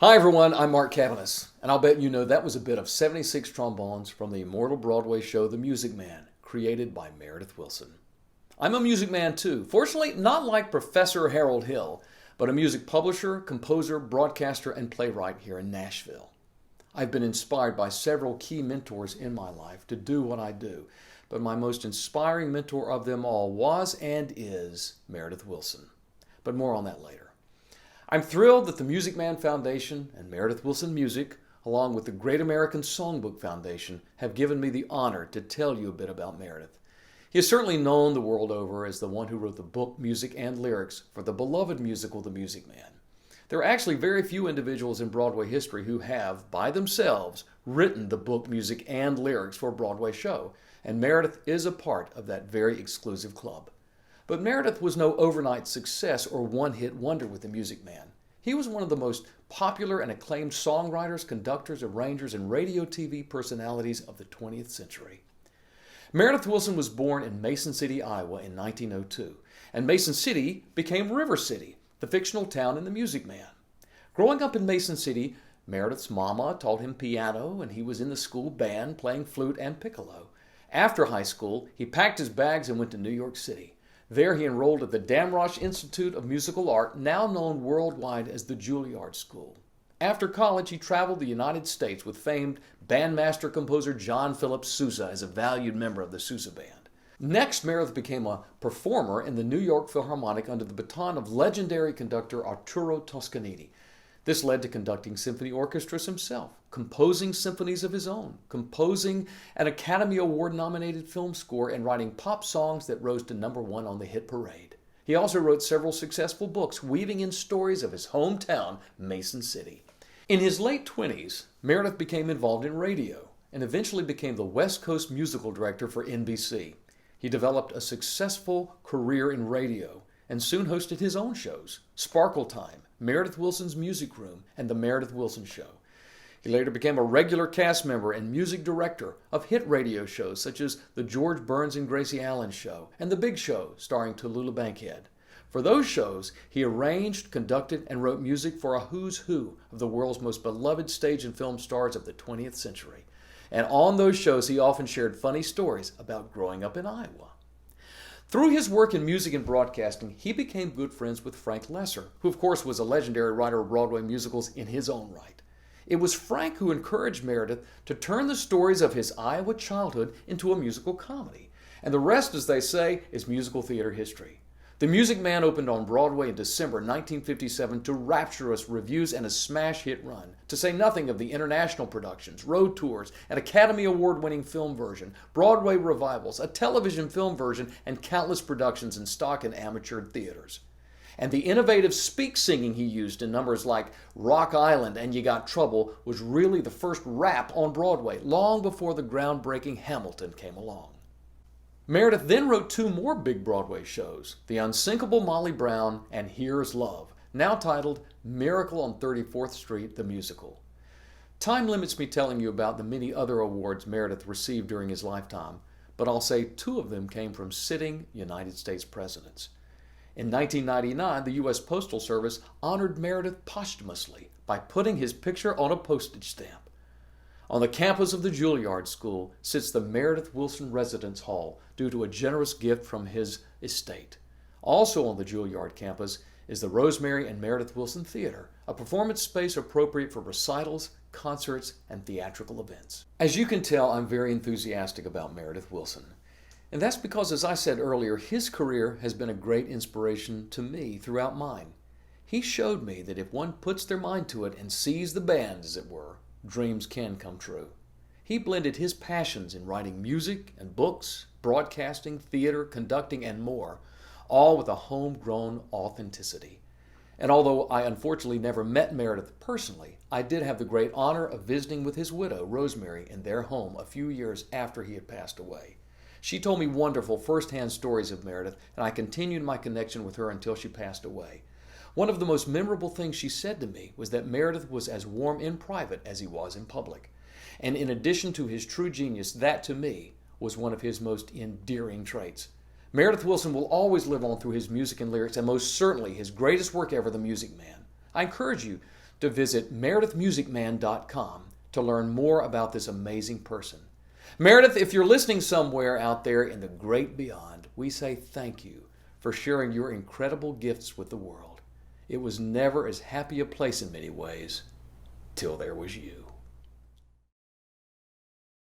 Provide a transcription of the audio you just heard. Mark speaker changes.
Speaker 1: Hi everyone, I'm Mark Cabaniss, and I'll bet you know that was a bit of 76 trombones from the immortal Broadway show The Music Man, created by Meredith Willson. I'm a music man too, fortunately not like Professor Harold Hill, but a music publisher, composer, broadcaster, and playwright here in Nashville. I've been inspired by several key mentors in my life to do what I do, but my most inspiring mentor of them all was and is Meredith Willson. But more on that later. I'm thrilled that the Music Man Foundation and Meredith Willson Music, along with the Great American Songbook Foundation, have given me the honor to tell you a bit about Meredith. He is certainly known the world over as the one who wrote the book, music, and lyrics for the beloved musical The Music Man. There are actually very few individuals in Broadway history who have, by themselves, written the book, music, and lyrics for a Broadway show, and Meredith is a part of that very exclusive club. But Meredith was no overnight success or one-hit wonder with The Music Man. He was one of the most popular and acclaimed songwriters, conductors, arrangers, and radio TV personalities of the 20th century. Meredith Willson was born in Mason City, Iowa in 1902, and Mason City became River City, the fictional town in The Music Man. Growing up in Mason City, Meredith's mama taught him piano, and he was in the school band playing flute and piccolo. After high school, he packed his bags and went to New York City. There he enrolled at the Damrosch Institute of Musical Art, now known worldwide as the Juilliard School. After college, he traveled the United States with famed bandmaster-composer John Philip Sousa as a valued member of the Sousa Band. Next, Meredith became a performer in the New York Philharmonic under the baton of legendary conductor Arturo Toscanini. This led to conducting symphony orchestras himself, composing symphonies of his own, composing an Academy Award-nominated film score, and writing pop songs that rose to #1 on the hit parade. He also wrote several successful books, weaving in stories of his hometown, Mason City. In his late 20s, Meredith became involved in radio and eventually became the West Coast musical director for NBC. He developed a successful career in radio and soon hosted his own shows, Sparkle Time, Meredith Willson's Music Room, and The Meredith Willson Show. He later became a regular cast member and music director of hit radio shows such as The George Burns and Gracie Allen Show and The Big Show, starring Tallulah Bankhead. For those shows, he arranged, conducted, and wrote music for a who's who of the world's most beloved stage and film stars of the 20th century. And on those shows, he often shared funny stories about growing up in Iowa. Through his work in music and broadcasting, he became good friends with Frank Loesser, who of course was a legendary writer of Broadway musicals in his own right. It was Frank who encouraged Meredith to turn the stories of his Iowa childhood into a musical comedy. And the rest, as they say, is musical theater history. The Music Man opened on Broadway in December 1957 to rapturous reviews and a smash hit run, to say nothing of the international productions, road tours, an Academy Award-winning film version, Broadway revivals, a television film version, and countless productions in stock and amateur theaters. And the innovative speak singing he used in numbers like Rock Island and You Got Trouble was really the first rap on Broadway, long before the groundbreaking Hamilton came along. Meredith then wrote two more big Broadway shows, The Unsinkable Molly Brown and Here's Love, now titled Miracle on 34th Street, the Musical. Time limits me telling you about the many other awards Meredith received during his lifetime, but I'll say two of them came from sitting United States presidents. In 1999, the U.S. Postal Service honored Meredith posthumously by putting his picture on a postage stamp. On the campus of the Juilliard School sits the Meredith Willson Residence Hall due to a generous gift from his estate. Also on the Juilliard campus is the Rosemary and Meredith Willson Theater, a performance space appropriate for recitals, concerts, and theatrical events. As you can tell, I'm very enthusiastic about Meredith Willson. And that's because, as I said earlier, his career has been a great inspiration to me throughout mine. He showed me that if one puts their mind to it and sees the band, as it were, dreams can come true. He blended his passions in writing music and books, broadcasting, theater, conducting, and more, all with a homegrown authenticity. And although I unfortunately never met Meredith personally, I did have the great honor of visiting with his widow, Rosemary, in their home a few years after he had passed away. She told me wonderful first-hand stories of Meredith, and I continued my connection with her until she passed away. One of the most memorable things she said to me was that Meredith was as warm in private as he was in public. And in addition to his true genius, that to me was one of his most endearing traits. Meredith Willson will always live on through his music and lyrics, and most certainly his greatest work ever, The Music Man. I encourage you to visit meredithmusicman.com to learn more about this amazing person. Meredith, if you're listening somewhere out there in the great beyond, we say thank you for sharing your incredible gifts with the world. It was never as happy a place in many ways till there was you.